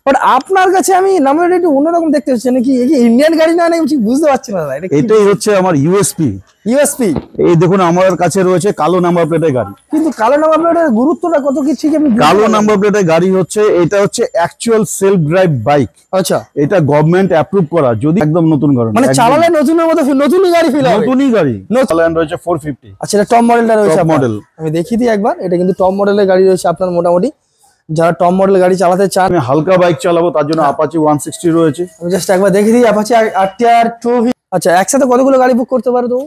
But আপনার কাছে আমি নাম্বারটা একটু অন্যরকম দেখতে হচ্ছে নাকি ইন্ডিয়ান গাড়ি না নাকি বুঝতে পারছি না দাদা। এটাই হচ্ছে আমার ইউএসপি। এই দেখুন আমার কাছে রয়েছে কালো নাম্বার প্লেটের গাড়ি। কিন্তু কালো নাম্বার প্লেটের গুরুত্বটা কত কি ঠিক আমি কালো নাম্বার প্লেটের গাড়ি হচ্ছে এটা হচ্ছে অ্যাকচুয়াল সেলফ ড্রাইভ বাইক। আচ্ছা, এটা গভর্নমেন্ট অ্যাপ্রুভ করা, যদি একদম নতুন গাড়ি মানে চালালে নতুনের মতো নতুনই গাড়ি ফিল হবে। নতুনই গাড়ি চালান রয়েছে 450। আচ্ছা, এটা টপ মডেলটা রয়েছে মডেল। আমি দেখিয়ে দিই একবার, এটা কিন্তু টপ মডেলের গাড়ি রয়েছে আপনার। মোটামুটি যারা টপ মডেল গাড়ি চালাতে চান, আমি হালকা বাইক চালাবো তার জন্য অ্যাপাচি 160 রয়েছে। আমি জাস্ট একবার দেখিয়ে দিই অ্যাপাচি RTR 2V। আচ্ছা, একসাথে কতগুলো গাড়ি বুক করতে পারো? তো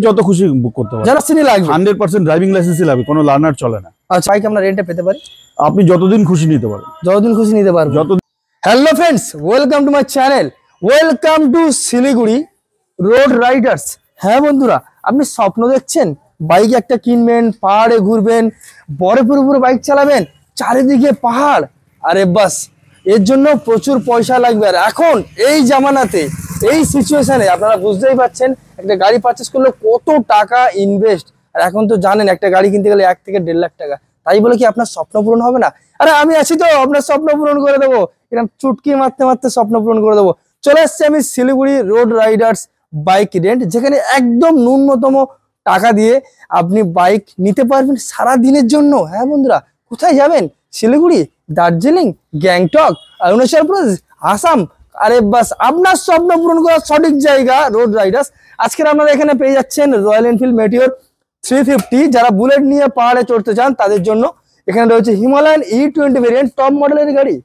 যত খুশি বুক করতে পারো, যারা চিনি লাগবে 100% ড্রাইভিং লাইসেন্সই লাগবে, কোনো লার্নার চলে না। আচ্ছা, বাইক আমরা রেন্টে পেতে পারি? আপনি যতদিন খুশি নিতে পারেন, যতদিন খুশি নিতে পারবেন। Hello friends, welcome to my channel, welcome to Siliguri road Riders. হ্যাঁ বন্ধুরা, আপনি স্বপ্ন দেখছেন বাইক একটা কিনবেন, পাহাড়ে ঘুরবেন, বরফের উপরে বাইক চালাবেন, চারিদিকে পাহাড়, আরে বাস এর জন্য প্রচুর পয়সা লাগবে। আর এখন এই জামানাতে এই সিচুয়েশনে আপনারা বুঝতেই পারছেন একটা গাড়ি পারচেস করলে কত টাকা ইনভেস্ট। আর এখন তো জানেন একটা গাড়ি কিনতে গেলে 1 থেকে 1.5 লাখ টাকা। তাই বলে কি আপনার স্বপ্ন পূরণ হবে না? আরে আমি আছি তো, আপনার স্বপ্ন পূরণ করে দেবো। এরকম চুটকি মারতে মারতে স্বপ্ন পূরণ করে দেবো। চলে আসছে আমি Siliguri road Riders bike rent, যেখানে একদম ন্যূনতম টাকা দিয়ে আপনি বাইক নিতে পারবেন সারা দিনের জন্য। হ্যাঁ বন্ধুরা, কোথায় যাবেন? শিলিগুড়ি, দার্জিলিং, গ্যাংটক, অরুণাচল প্রদেশ, আসাম। আরে বাস আপনার স্বপ্ন পূরণ করার সঠিক জায়গা রোড রাইডার্স। আজকের আপনারা এখানে পেয়ে যাচ্ছেন রয়্যাল এনফিল্ড মেটিওর 350। যারা বুলেট নিয়ে পাহাড়ে চড়তে চান তাদের জন্য এখানে রয়েছে হিমালয়ান E20 ভেরিয়েন্ট, টপ মডেলের গাড়ি।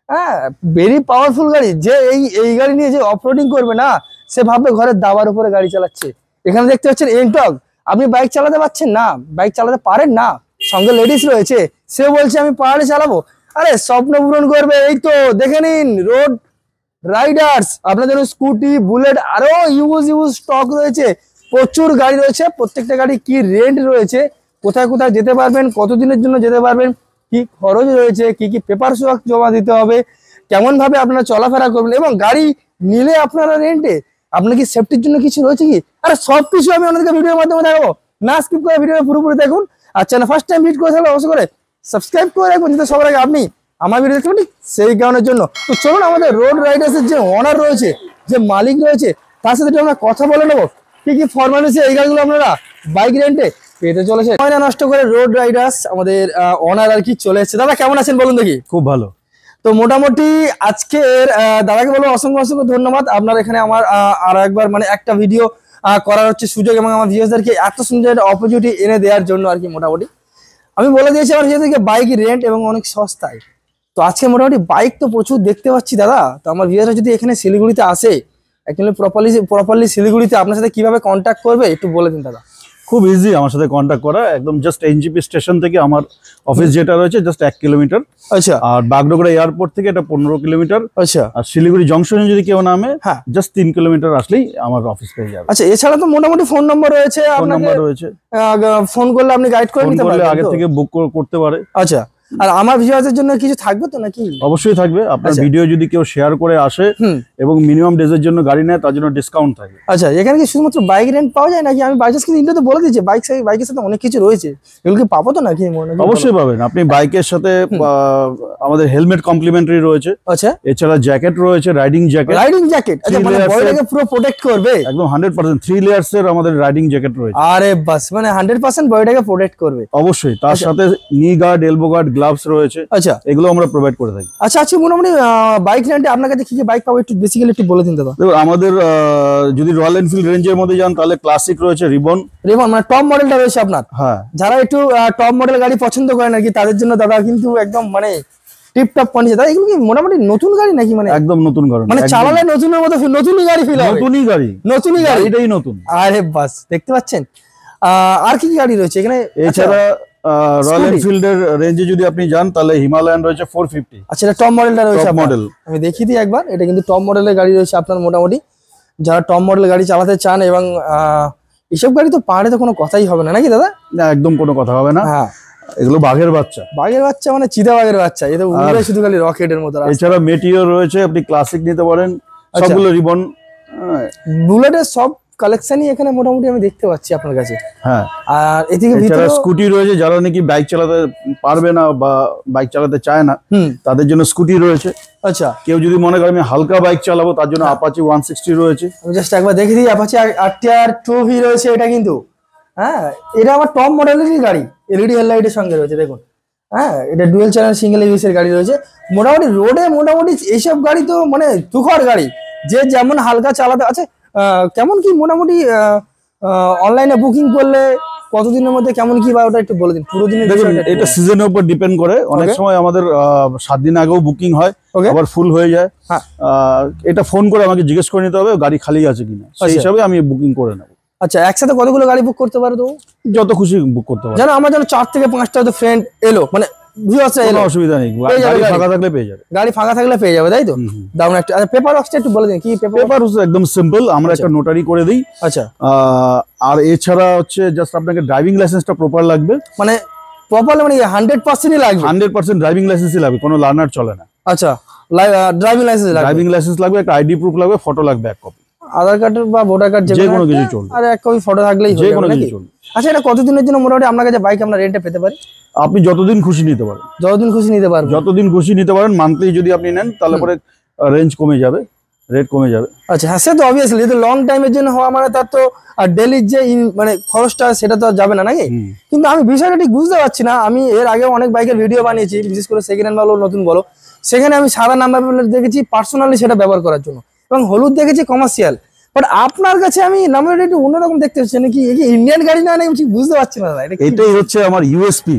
হ্যাঁ, ভেরি পাওয়ারফুল গাড়ি। যে এই গাড়ি নিয়ে যে অফরোডিং করবে না, সে ভাববে ঘরের দাবার উপরে গাড়ি চালাচ্ছে। এখানে দেখতে পাচ্ছেন এনটক। আপনি বাইক চালাতে পারছেন না, বাইক চালাতে পারেন না, সঙ্গে লেডিস রয়েছে, সে বলছে আমি পাহাড়ে চালাবো। আরে স্বপ্ন পূরণ করবে, এই তো দেখে নিন রোড রাইডার্স। আপনাদের স্কুটি, বুলেট, আরো ইউজ স্টক রয়েছে, প্রচুর গাড়ি রয়েছে। প্রত্যেকটা গাড়ি কি রেন্ট রয়েছে, কোথায় কোথায় যেতে পারবেন, কতদিনের জন্য যেতে পারবেন, কি খরচ রয়েছে, কি কি পেপার জমা দিতে হবে, কেমন ভাবে আপনারা চলাফেরা করবেন, এবং গাড়ি নিলে আপনারা রেন্টে আপনার কি সেফটির জন্য কিছু রয়েছে কি, আরে সবকিছু আমি আপনাদেরকে ভিডিওর মাধ্যমে দেখাবো। না স্কিপ করে ভিডিও পুরোপুরি দেখুন। আর চ্যানেল ফার্স্ট টাইম ভিজিট করে থাকলে অবশ্যই করে সাবস্ক্রাইব করে রাখবেন, যাতে সবার আগে আপনি আমার ভিডিও দেখতে পারেন সেই কারণের জন্য। তো চলুন আমাদের রোড রাইডার্সের যে ওনার রয়েছে, যে মালিক রয়েছে, তার সাথে আমরা কথা বলে নেবো কি কি ফরমালিটি এই গাড়িগুলো আপনারা বাইক রেন্টে পেতে চলেছে। ময়না নষ্ট করে রোড রাইডার্স আমাদের ওনার আর কি চলে এসেছে। দাদা কেমন আছেন বলুন দেখি? খুব ভালো। তো মোটামুটি আজকের দাদাকে বলবো অসংখ্য অসংখ্য ধন্যবাদ। আপনার এখানে আমার আরো একবার মানে একটা ভিডিও করার হচ্ছে সুযোগ, এবং আমার ভিউয়ারদেরকে এত সুন্দর একটা অপরচুনিটি এনে দেওয়ার জন্য আর কি। মোটামুটি আমি বলে দিয়েছি আমার ভিউয়ারদেরকে বাইক রেন্ট এবং অনেক সস্তায়। তো আজকে মোটামুটি বাইক তো প্রচুর দেখতে পাচ্ছি দাদা। তো আমার ভিউয়াররা যদি এখানে শিলিগুড়িতে আসে, অ্যাকচুয়ালি প্রপারলি শিলিগুড়িতে আপনার সাথে কিভাবে কন্ট্যাক্ট করবে একটু বলে দিন দাদা। খুব ইজি আমার সাথে কন্ট্যাক্ট করা, একদম জাস্ট এনজিপি স্টেশন থেকে আমার অফিস যেটা রয়েছে জাস্ট 1 কিলোমিটার। আচ্ছা, আর বাগডোগরা এয়ারপোর্ট থেকে এটা 15 কিলোমিটার। আচ্ছা, আর শিলিগুড়ি জংশনে যদি কেউ নামে, হ্যাঁ জাস্ট 3 কিলোমিটার আসলেই আমার অফিস পেয়ে যাবে। আচ্ছা, এছাড়া তো মোটামুটি ফোন নম্বর রয়েছে, ফোন নাম্বার রয়েছে, ফোন করলে আপনি গাইড করে নিতে পারবেন, আগে থেকে বুক করতে পারে। আচ্ছা, আর আমার ভিউয়ারদের জন্য কিছু থাকবে তো নাকি? অবশ্যই থাকবে। আপনার ভিডিও যদি কেউ শেয়ার করে আসে এবং মিনিমাম ডেজের জন্য গাড়ি নেয়, তার জন্য ডিসকাউন্ট থাকে। আচ্ছা, এখানে কি শুধুমাত্র বাইক রেন্ট পাওয়া যায় নাকি? আমি বাইকের কিন্তু ইন্ডিয়াতে বলে দিয়েছি বাইকের সাথে অনেক কিছু রয়েছে, এগুলো কি পাবো তো নাকি? অবশ্যই পাবেন। আপনি বাইকের সাথে আমাদের হেলমেট কমপ্লিমেন্টারি রয়েছে। আচ্ছা, এছাড়া জ্যাকেট রয়েছে, রাইডিং জ্যাকেট। আচ্ছা, মানে বডিটাকে পুরো প্রোটেক্ট করবে একদম 100%। 3 লেয়ার্স এর আমাদের রাইডিং জ্যাকেট রয়েছে। আরে বাস, মানে 100% বডিটাকে প্রোটেক্ট করবে অবশ্যই। তার সাথে নি গার্ড, এলবো গার্ড, গ্লাভস রয়েছে। আচ্ছা, এগুলো আমরা প্রোভাইড করে থাকি। আচ্ছা আচ্ছা, মোটামুটি বাইক রেন্টে আপনার কাছে কি কি বাইক পাবো একটু বেসিক্যালি একটু বলে দিন দাদা। আমাদের যদি রয়্যাল এনফিল্ড রেঞ্জের মধ্যে যান তাহলে ক্লাসিক রয়েছে, রিবন মানে টপ মডেলটা রয়েছে আপনার। হ্যাঁ, যারা একটু টপ মডেল গাড়ি পছন্দ করেন আর কি, তাদের জন্য দাদা কিন্তু একদম মানে টিপ টপ কন্ডিশন। দাদা এগুলো কি মোটামুটি নতুন গাড়ি নাকি? মানে একদম নতুন গাড়ি, মানে চালালে নতুনের মতো নতুনই গাড়ি ফিল হবে। নতুনই গাড়ি, এটাই নতুন। আরে বাস, দেখতে পাচ্ছেন আর কি কি গাড়ি রয়েছে এখানে? এছাড়া রয়্যাল এনফিল্ড এর রেঞ্জে যদি আপনি যান তাহলে হিমালয়ান রয়েছে 450। আচ্ছা, এটা টপ মডেলটা রয়েছে মডেল। আমি দেখিয়ে দিই একবার, এটা কিন্তু টপ মডেলের গাড়ি রয়েছে আপনার। মোটামুটি যারা টপ মডেল গাড়ি চালাতে চান, এবং এইসব গাড়ি তো পাহাড়ে তো কোনো কথাই হবে না নাকি দাদা? না, একদম কোনো কথা হবে না। হ্যাঁ, এগুলো বাঘের বাচ্চা। বাঘের বাচ্চা মানে চিতা বাঘের বাচ্চা, এটা উড়ে শুধু খালি রকেটের মতো। এছাড়া মেটিওর রয়েছে, আপনি ক্লাসিক নিতে পারেন, সবগুলো রিবন। বুলেটের সব কালেকশনই এখানে মোটামুটি আমি দেখতে পাচ্ছি আপনার কাছে। হ্যাঁ, আর এদিকে ভিতরে স্কুটি রয়েছে, যারা নাকি বাইক চালাতে পারবে না বা বাইক চালাতে চায় না তাদের জন্য স্কুটি রয়েছে। আচ্ছা, কেউ যদি মনে করে আমি হালকা বাইক চালাবো তার জন্য অ্যাপাচি 160 রয়েছে। আমি জাস্ট একবার দেখে দিই, অ্যাপাচি RTR 2V রয়েছে এটা কিন্তু। হ্যাঁ, এটা আমার টপ মডেলেরই গাড়ি, এলইডি হেডলাইটের সঙ্গে রয়েছে দেখুন। হ্যাঁ, এটা ডুয়েল চ্যানেল সিঙ্গেল এবিএস এর গাড়ি রয়েছে। মোটামুটি রোডে মোটামুটি এইসব গাড়ি তো মানে তুখর গাড়ি, যে যেমন হালকা চালাতে আছে। কেমন কি মোটামুটি অনলাইনে বুকিং করলে কতদিনের মধ্যে কেমন কি বা ওটা একটু বলে দিন পুরো দিনের। দেখুন, এটা সিজনের উপর ডিপেন্ড করে। অনেক সময় আমাদের 7 দিন আগেও বুকিং হয়, আবার ফুল হয়ে যায়। এটা ফোন করে আমাকে জিজ্ঞেস করে নিতে হবে গাড়ি খালি আছে কিনা, সেই হিসাবে আমি বুকিং করে নেব। আচ্ছা, একসাথে কতগুলো গাড়ি বুক করতে পারো? তো যত খুশি বুক করতে পারো। জানো আমার যেন 4 থেকে 5টা তো ফ্রেন্ড এলো, মানে ভিউয়ার্স এলো, অসুবিধা নেই, গাড়ি ফাঁকা থাকলে পেয়ে যাবে। গাড়ি ফাঁকা থাকলে পেয়ে যাবে, তাই তো? দাম একটা। আচ্ছা, পেপার ওয়ার্কসটা একটু বলে দিন কি পেপার ওয়ার্কস? একদম সিম্পল, আমরা একটা নোটারি করে দেই। আচ্ছা, আর এছাড়া হচ্ছে জাস্ট আপনাকে ড্রাইভিং লাইসেন্সটা প্রপার লাগবে। মানে প্রপার মানে 100%ই লাগবে? 100% ড্রাইভিং লাইসেন্সই লাগবে, কোনো লার্নার চলে না। আচ্ছা, ড্রাইভিং লাইসেন্স লাগবে, ড্রাইভিং লাইসেন্স লাগবে, একটা আইডি প্রুফ লাগবে, ফটো লাগবে 1 কপি, আধার কার্ড বা ভোটার কার্ড যে কোনো কিছু চলবে, আর 1 কপি ফটো থাকলেই হয়ে যাবে নাকি? আচ্ছা, এটা কতদিনের জন্য মোটামুটি আপনার কাছে বাইক আমরা রেন্টে পেতে পারি? আপনি যতদিন খুশি নিতে পারেন। যতদিন খুশি নিতে পারবেন? যতদিন খুশি নিতে পারেন। মান্থলি যদি আপনি নেন তাহলে পরে রেঞ্জ কমে যাবে, রেট কমে যাবে। আচ্ছা, হ্যাঁ, সে তো অবভিয়াসলি, যদি লং টাইমের জন্য হওয়া মানে তার তো আর ডেলির যে মানে খরচটা সেটা তো যাবে না নাকি? কিন্তু আমি বিষয়টা ঠিক বুঝতে পারছি না। আমি এর আগে অনেক বাইকের ভিডিও বানিয়েছি, বিশেষ করে সেকেন্ড হ্যান্ড বলো নতুন বলো, সেখানে আমি সাদা নাম্বার প্লেট দেখেছি পার্সোনালি সেটা ব্যবহার করার জন্য, এবং হলুদ দেখেছি কমার্শিয়াল। বাট আপনার কাছে আমি নাম্বার প্লেট একটু অন্যরকম দেখতে হচ্ছে নাকি? ইন্ডিয়ান গাড়ি না, আমি ঠিক বুঝতে পারছি না। এটাই হচ্ছে আমার ইউএসপি।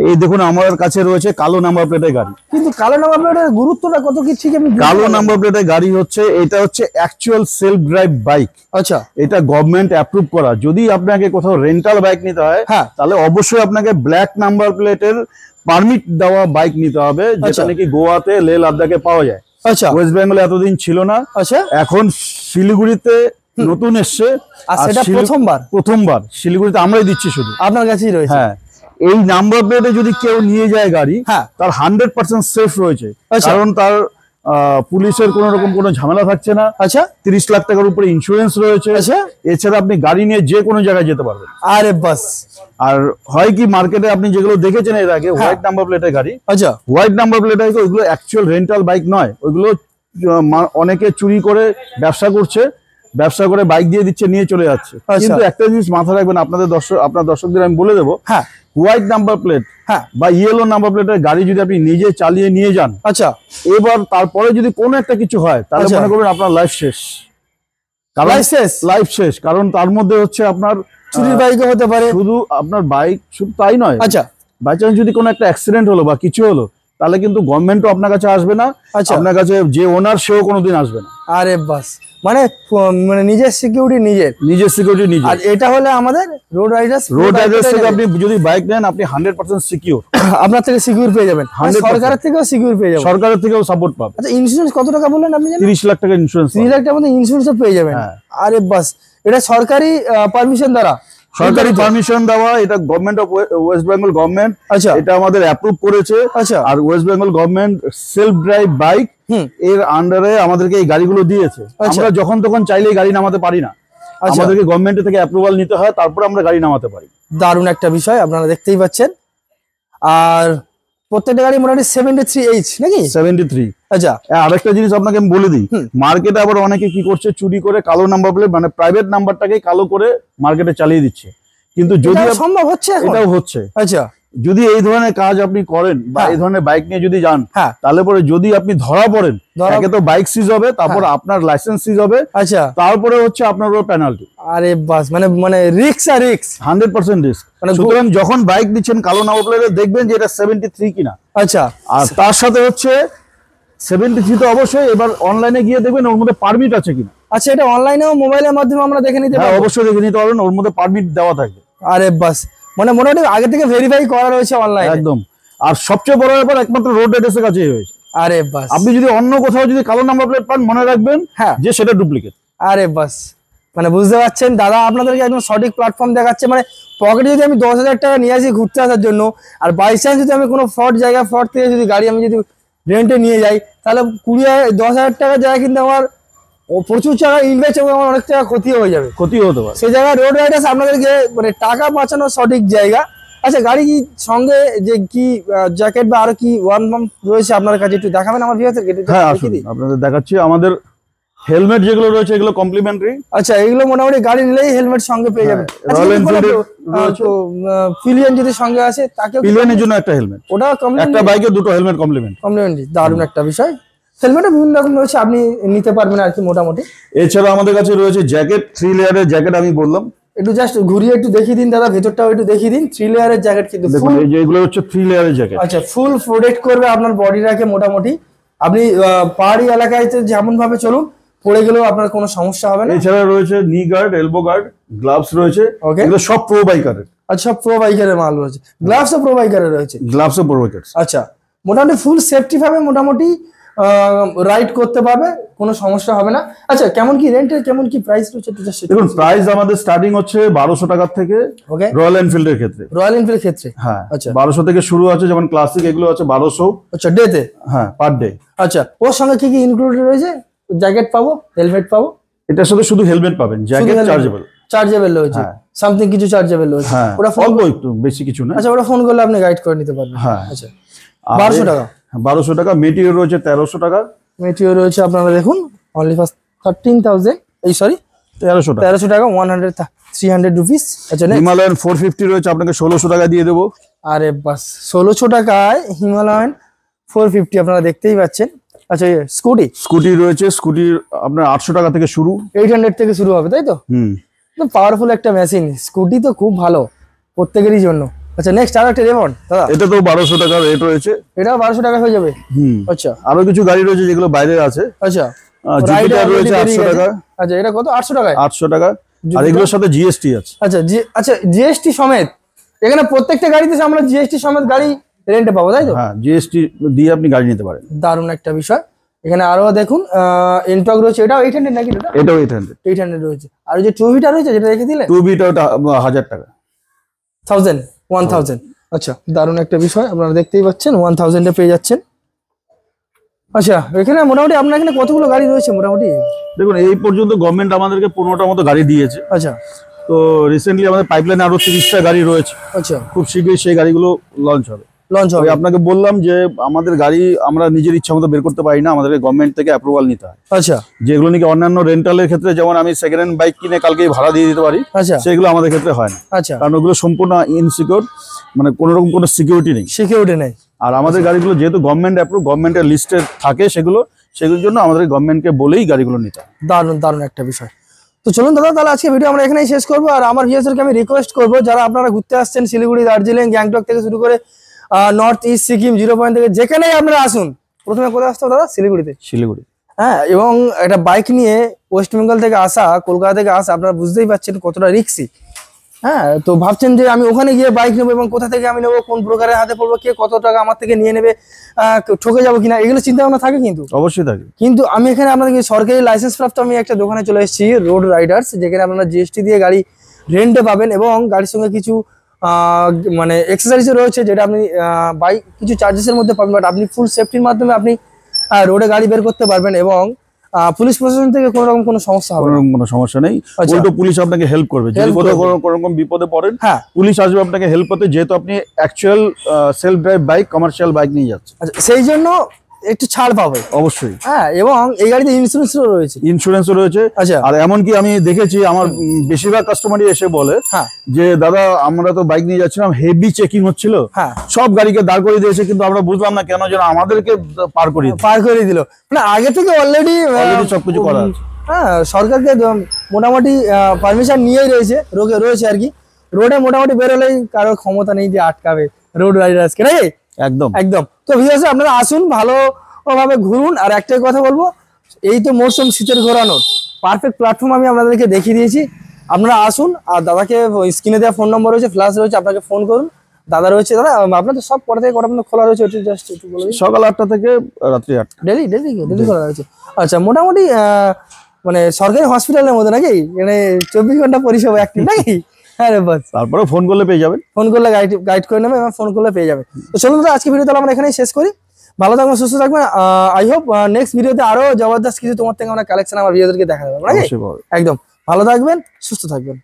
এই দেখুন, আমার কাছে রয়েছে কালো নাম্বার প্লেটের গাড়ি। কিন্তু কালো নাম্বার প্লেটের গুরুত্বটা কত কি ঠিক আমি? কালো নাম্বার প্লেটের গাড়ি হচ্ছে, এটা হচ্ছে অ্যাকচুয়াল সেলফ ড্রাইভ বাইক। আচ্ছা, এটা গভর্নমেন্ট অ্যাপ্রুভ করা। যদি আপনাকে কোথাও রেন্টাল বাইক নিতে হয় তাহলে অবশ্যই আপনাকে ব্ল্যাক নাম্বার প্লেটের পারমিট দেওয়া বাইক নিতে হবে, যেটা নাকি গোয়াতে, লে লাদাখে পাওয়া যায়। আচ্ছা, ওয়েস্ট বেঙ্গলে এতদিন ছিল না। আচ্ছা, এখন শিলিগুড়িতে নতুন এসছে, আর সেটা প্রথমবার শিলিগুড়িতে আমরাই দিচ্ছি, শুধু আপনার কাছেই রয়েছে। হ্যাঁ, এই নাম্বার প্লেটে যদি কেউ নিয়ে যায় গাড়ি, তার 100% সেফ রয়েছে, কারণ তার পুলিশের কোন রকম কোনো ঝামেলা থাকছে না। আচ্ছা, 30 লাখ টাকার উপরে ইন্স্যুরেন্স রয়েছে। আচ্ছা, এছাড়া আপনি গাড়ি নিয়ে যে কোনো জায়গায় যেতে পারবেন। আরে বাস। আর হয় কি, মার্কেটে আপনি যেগুলো দেখেছেন এর আগে হোয়াইট নাম্বার প্লেটের গাড়ি, আচ্ছা, হোয়াইট নাম্বার প্লেটের ওইগুলো অ্যাকচুয়াল রেন্টাল বাইক নয়, ওইগুলো অনেকে চুরি করে ব্যবসা করছে, ব্যবসা করে বাইক দিয়ে দিচ্ছে, নিয়ে চলে যাচ্ছে। কিন্তু একটা জিনিস মাথায় রাখবেন, আপনার দর্শকদের আমি বলে দেবো, হোয়াইট নাম্বার প্লেট বা ইয়েলো নাম্বার প্লেটের গাড়ি যদি আপনি নিজে চালিয়ে নিয়ে যান, আচ্ছা, এবার তারপরে যদি কোনো একটা কিছু হয় তাহলে মনে করবেন আপনার লাইফ শেষ। লাইফ শেষ, কারণ তার মধ্যে হচ্ছে আপনার চুরির বাইকও হতে পারে। শুধু আপনার বাইক শুধু তাই নয়, আচ্ছা, বাই চান্স যদি কোনো একটা অ্যাক্সিডেন্ট হলো বা কিছু হলো, তাহলে কিন্তু গভর্নমেন্টও আপনার কাছে আসবে না, আপনার কাছে যে ওনার সেও কোনোদিন আসবে না। আরে বাস, মানে নিজের সিকিউরিটি নিজের। আর এটা হলে আমাদের রোড রাইডার্স থেকে আপনি যদি বাইক নেন, আপনি 100% সিকিউর। আপনার থেকে সিকিউর পেয়ে যাবেন, সরকারের থেকেও সিকিউর পেয়ে যাবেন, সরকারের থেকেও সাপোর্ট পাবেন। আচ্ছা, ইন্স্যুরেন্স কত টাকা বললেন আপনি? 30 লাখ টাকা ইন্স্যুরেন্স। 30 লাখ টাকা মধ্যে ইন্স্যুরেন্সও পেয়ে যাবেন। আরে বাস, এটা সরকারি পারমিশন দ্বারা, সরকারি পারমিশন দেওয়া, এটা government of West Bengal government, আচ্ছা, এটা আমাদের অ্যাপ্রুভ করেছে। আচ্ছা, আর West Bengal government self drive bike এর আন্ডারে আমাদেরকে এই গাড়িগুলো দিয়েছে। আমরা যখন তখন চাইলেই গাড়ি নামাতে পারি না, আমাদেরকে গভর্নমেন্ট থেকে অ্যাপ্রুভাল নিতে হয়, তারপর আমরা গাড়ি নামাতে পারি। দারুণ একটা বিষয়, আপনারা দেখতেই পাচ্ছেন। আর প্রত্যেকটা গাড়ি মোটামুটি 73H নাকি? 73। আচ্ছা, আরেকটা জিনিস আপনাকে আমি বলে দিই, মার্কেটে আবার অনেকে কি করছে, চুরি করে কালো নাম্বার প্লেট, মানে প্রাইভেট নাম্বারটাকে কালো করে মার্কেটে চালিয়ে দিচ্ছে। কিন্তু যদি সম্ভব হচ্ছে, এটাও হচ্ছে। আচ্ছা, যদি এই ধরনের কাজ আপনি করেন বা এই ধরনের বাইক নিয়ে যদি যান, তাহলে পরে যদি আপনি ধরা পড়েন, তাকে তো বাইক সিজ হবে, তারপর আপনার লাইসেন্স সিজ হবে, আচ্ছা, তারপরে হচ্ছে আপনার উপর পেনাল্টি। আরে বাস, মানে রিস্ক আর রিস্ক, 100% রিস্ক। সুতরাং যখন বাইক দিচ্ছেন কালো নাম্বার প্লেটে, দেখবেন যে এটা 73 কিনা। আচ্ছা, আর তার সাথে হচ্ছে 73 তো অবশ্যই, এবার অনলাইনে গিয়ে দেখবেন ওর মধ্যে পারমিট আছে কিনা। আচ্ছা, এটা অনলাইনেও মোবাইলের মাধ্যমে আমরা দেখে নিতে পারবো? অবশ্যই দেখে নিতে পারবেন, ওর মধ্যে পারমিট দেওয়া থাকবে। আরে বাস, মানে মোটামুটি আগে থেকে ভেরিফাই করা রয়েছে অনলাইনে একদম। আর সবচেয়ে বড় ব্যাপার, একমাত্র রোড রাইডার্সের কাছেই হয়েছে। আরে বাস, আপনি যদি অন্য কোথাও যদি কালো নাম্বার প্লেট পান, মনে রাখবেন যে সেটা ডুপ্লিকেট। আরে বাস, মানে বুঝতে পারছেন দাদা আপনাদেরকে একদম সঠিক প্ল্যাটফর্ম দেখাচ্ছে। মানে পকেটে যদি আমি 10,000 টাকা নিয়ে আসি ঘুরতে আসার জন্য, আর বাই চান্স যদি আমি কোনো ফ্রড থেকে যদি গাড়ি আমি যদি রেন্টে নিয়ে যাই, তাহলে 10,000 টাকার জায়গায় কিন্তু আমার ও প্রচুর টাকা ইনভেস্ট এবং অনেক টাকা ক্ষতি হয়ে যাবে, ক্ষতিও হতে পারে। সেই জায়গায় রোড রাইডার্স আপনাদেরকে মানে টাকা বাঁচানোর সঠিক জায়গা। আচ্ছা, গাড়ি কি সঙ্গে যে কি জ্যাকেট বা আরো কি ওয়ান পাম্প রয়েছে আপনার কাছে, একটু দেখাবেন আমার ভিউয়ারদেরকে? হ্যাঁ আসুন আপনাদের দেখাচ্ছি। আমাদের হেলমেট যেগুলো রয়েছে এগুলো কমপ্লিমেন্টারি। আচ্ছা, এগুলো মোটামুটি গাড়ি নিলেই হেলমেট সঙ্গে পেয়ে যাবেন। রয়্যাল এনফিল্ডের রয়েছে, পিলিয়ন যদি সঙ্গে আসে তাকে পিলিয়নের জন্য একটা হেলমেট, ওটা একটা বাইকে দুটো হেলমেট কমপ্লিমেন্টারি। দারুণ একটা বিষয়। হেলমেটও বিভিন্ন রকম রয়েছে, আপনি নিতে পারবেন আর কি মোটামুটি। এছাড়া আমাদের কাছে রয়েছে জ্যাকেট, 3 লেয়ারের জ্যাকেট। আমি বললাম একটু জাস্ট ঘুরিয়ে একটু দেখিয়ে দিন দাদা, ভেতরটাও একটু দেখিয়ে দিন। 3 লেয়ারের জ্যাকেট কিন্তু দেখুন, এই যে এগুলো হচ্ছে 3 লেয়ারের জ্যাকেট। আচ্ছা, ফুল প্রোটেক্ট করবে আপনার বডিটাকে মোটামুটি। আপনি পাহাড়ি এলাকায় যেমন ভাবে চলুন, পড়ে গেলেও আপনার কোনো সমস্যা হবে না। এছাড়া রয়েছে নি গার্ড, এলবো গার্ড, গ্লাভস রয়েছে। এগুলো সব প্রো বাইকারের। আচ্ছা, প্রো বাইকারের মাল রয়েছে। গ্লাভসও প্রো বাইকারের রয়েছে। গ্লাভসও প্রো বাইকার। আচ্ছা, মোটামুটি ফুল সেফটি ভাবে মোটামুটি রাইড করতে পারবে, কোনো সমস্যা হবে না। আচ্ছা, কেমন কি রেন্টের, কেমন কি প্রাইস রয়েছে? দেখুন, প্রাইস আমাদের স্টার্টিং হচ্ছে 1200 টাকা থেকে। ওকে, রয়্যাল এনফিল্ডের ক্ষেত্রে, রয়্যাল এনফিল্ডের ক্ষেত্রে হ্যাঁ আচ্ছা 1200 থেকে শুরু আছে। যেমন ক্লাসিক এগুলো আছে 1200। আচ্ছা, ডেতে? হ্যাঁ, পার ডে। আচ্ছা, ওর সঙ্গে কি কি ইনক্লুডেড রয়েছে? জ্যাকেট পাবো, হেলমেট পাবো? এটার সাথে শুধু হেলমেট পাবেন, জ্যাকেট চার্জেবল রয়েছে, সামথিং কিছু চার্জেবল রয়েছে। হ্যাঁ, ওটা ফোন একটু বেশি কিছু না। আচ্ছা, ওটা ফোন করলে আপনি গাইড করে নিতে পারবেন। হ্যাঁ, আচ্ছা 1200 টাকা। 1200 টাকা। মেটিরিয়াল রয়েছে 1300 টাকা। মেটিরিয়াল রয়েছে আপনারা দেখুন অনলি ফর 13,000, এই সরি 1300 টাকা, 300 রুপিস। আচ্ছা, হিমালয়ান 450 রয়েছে, আপনাকে 1600 টাকা দিয়ে দেবো। আরে বাস, 1600 টাকায় হিমালয়ান 450 আপনারা দেখতেই পাচ্ছেন। আচ্ছা, স্কুটি রয়েছে, স্কুটির আপনার 800 টাকা থেকে শুরু, 800 থেকে শুরু হবে, তাই তো? পাওয়ারফুল একটা মেশিন। স্কুটি তো খুব ভালো প্রত্যেকেরই জন্য। আচ্ছা, নেক্সট আর একটা রেমন্ড দাদা, এটা তো 1200 টাকা রেট রয়েছে। এটাও 1200 টাকা হয়ে যাবে। আচ্ছা, আরো কিছু গাড়ি রয়েছে যেগুলো বাইরে আছে। আচ্ছা, জুপিটার রয়েছে 800 টাকা। আচ্ছা, এটা কত? 800 টাকায়? 800 টাকা। আর এগুলোর সাথে জিএসটি আছে। আচ্ছা, আচ্ছা, জিএসটি সমেত এখানে প্রত্যেকটা গাড়িতে আমরা জিএসটি সমেত গাড়ি রেন্টে পাবো, তাই তো? হ্যাঁ, জিএসটি দিয়ে আপনি গাড়ি নিতে পারেন। দারুণ একটা বিষয়। এখানে আরো দেখুন এনটক রয়েছে, এটাও 800 নাকি? এটাও 800 রয়েছে। আর যে 2 ভিটা রয়েছে যেটা রেখে দিলে 2 ভিটা, ওটা 1000 টাকা। 1000। আচ্ছা, দারুণ একটা বিষয়। আপনারা দেখতেই পাচ্ছেন 1000 এ পেয়ে যাচ্ছেন। আচ্ছা, এখানে মোটামুটি আপনার এখানে কতগুলো গাড়ি রয়েছে মোটামুটি? দেখুন, এই পর্যন্ত গভর্নমেন্ট আমাদেরকে 15টার মতো গাড়ি দিয়েছে। আচ্ছা, তো রিসেন্টলি আমাদের পাইপলাইনে আরো 30টা গাড়ি রয়েছে। আচ্ছা, খুব শীঘ্রই সেই গাড়িগুলো লঞ্চ হবে। আপনাকে বললাম যে আমাদের গাড়ি আমরা নিজের ইচ্ছা মতো বের করতে পারি না, আমাদের গভর্নমেন্ট থেকে অ্যাপ্রুভাল নিতে হয়। আচ্ছা, যেগুলো নাকি অন্যান্য রেন্টালের ক্ষেত্রে, যেমন আমি সেকেন্ড হ্যান্ড বাইক কিনে কালকেই ভাড়া দিয়ে দিতে পারি, আচ্ছা, সেগুলো আমাদের ক্ষেত্রে হয় না। আচ্ছা, কারণ ওগুলো সম্পূর্ণ ইনসিকিউর, মানে কোনো রকম কোনো সিকিউরিটি নেই। আর আমাদের গাড়িগুলো যেহেতু গভর্নমেন্ট অ্যাপ্রুভ, গভর্নমেন্টের লিস্টে থাকে, সেগুলোর জন্য আমাদের গভর্নমেন্টকে বলেই গাড়িগুলো নিতে হয়। দারুণ একটা বিষয়। তো চলুন দাদা, তাহলে আজকে ভিডিও আমরা এখানেই শেষ করবো। আর আমার ভিউয়ার্সদেরকে আমি রিকোয়েস্ট করবো, যারা আপনারা ঘুরতে আসছেন শিলিগুড়ি, দার্জিলিং, গ্যাংটক থেকে শুরু করে নর্থ ইস্ট, সিকিম, 0 পয়েন্ট থেকে যেখানেই আপনারা আসুন, প্রথমে কোথায় আসতে হবে দাদা? শিলিগুড়ি। হ্যাঁ, এবং একটা বাইক নিয়ে ওয়েস্ট বেঙ্গল থেকে আসা, কলকাতা থেকে আসা, আপনারা বুঝতেই পারছেন কতটা রিস্কি। হ্যাঁ, তো ভাবছেন যে আমি ওখানে গিয়ে বাইক নেবো এবং কোথা থেকে আমি নেবো, কোন ব্রোকারের হাতে পড়বো, কে কত টাকা আমার থেকে নিয়ে নেবে, ঠকে যাবো কিনা, এগুলো চিন্তা ভাবনা থাকে। কিন্তু অবশ্যই থাকে। কিন্তু আমি এখানে আপনাদেরকে সরকারি লাইসেন্স প্রাপ্ত আমি একটা দোকানে চলে এসেছি, রোড রাইডার্স, যেখানে আপনারা জিএসটি দিয়ে গাড়ি রেন্টে পাবেন এবং গাড়ির সঙ্গে কিছু মানে এক্সারসাইজও রয়েছে, যেটা আপনি বাইক কিছু চার্জেসের মধ্যে পাবেন, বাট আপনি ফুল সেফটির মাধ্যমে আপনি রোডে গাড়ি বের করতে পারবেন এবং পুলিশ প্রশাসন থেকে কোনো সমস্যা হবে না। কোনো সমস্যা নেই, উল্টো পুলিশ আপনাকে হেল্প করবে। যদি কোনো রকম বিপদে পড়েন, হ্যাঁ, পুলিশ আসবে আপনাকে হেল্প করতে, যেহেতু আপনি actual self drive bike, commercial bike নিয়ে যাচ্ছেন। আচ্ছা, সেই জন্য একটু ছাড় পাবে অবশ্যই। হ্যাঁ, এবং এই গাড়িতে ইন্স্যুরেন্সও রয়েছে। আচ্ছা, আর এমনকি আমি দেখেছি আমার বেশিরভাগ কাস্টমারই এসে বলে যে দাদা আমরা তো বাইক নিয়ে যাচ্ছিলাম, হেভি চেকিং হচ্ছিল, সব গাড়িকে দাঁড় করিয়ে দিয়েছে, কিন্তু আমরা বুঝলাম না কেন যেন আমাদেরকে পার করিয়ে দিল। মানে আগে থেকে অলরেডি সবকিছু করা আছে। হ্যাঁ, সরকারকে মোটামুটি পারমিশন নিয়েই রয়েছে আর কি। রোডে মোটামুটি বেরোলেই কারো ক্ষমতা নেই যে আটকাবে রোড রাইডার্সকে, নাকি? একদম। তো ভিউয়ার্স, আপনারা আসুন, ভালোভাবে ঘুরুন। আর একটাই কথা বলবো, এই তো মরশুম শীতের ঘোরানোর পারফেক্ট প্ল্যাটফর্ম আমি আপনাদেরকে দেখিয়ে দিয়েছি। আপনারা আসুন, আর দাদাকে স্ক্রিনে দেওয়া ফোন নম্বর রয়েছে, ফ্ল্যাশ রয়েছে, আপনাকে ফোন করুন। দাদা রয়েছে। দাদা, আপনাদের সব কটা থেকে কটা পর্যন্ত খোলা রয়েছে? জাস্ট একটু বলে দিন। সকাল 8টা থেকে রাত্রি 8টা। ডেলি খোলা রয়েছে। আচ্ছা, মোটামুটি মানে সরকারি হসপিটালের মতো নাকি? মানে 24 ঘন্টা পরিষেবা অ্যাক্টিভ নাকি? হ্যাঁ রে, বাস। তারপরে ফোন করলে পেয়ে যাবেন, ফোন করলে গাইড করে নেবে এবং ফোন করলে পেয়ে যাবে। তো চলুন দাদা, আজকে ভিডিও তাহলে আমরা এখানেই শেষ করি। ভালো থাকবেন, সুস্থ থাকবেন। আই হোপ নেক্সট ভিডিওতে আরো জবরদস্ত কিছু তোমার থেকে আমরা কালেকশন আমার ভিডিওদেরকে দেখা যাবে নাকি? একদম ভালো থাকবেন, সুস্থ থাকবেন।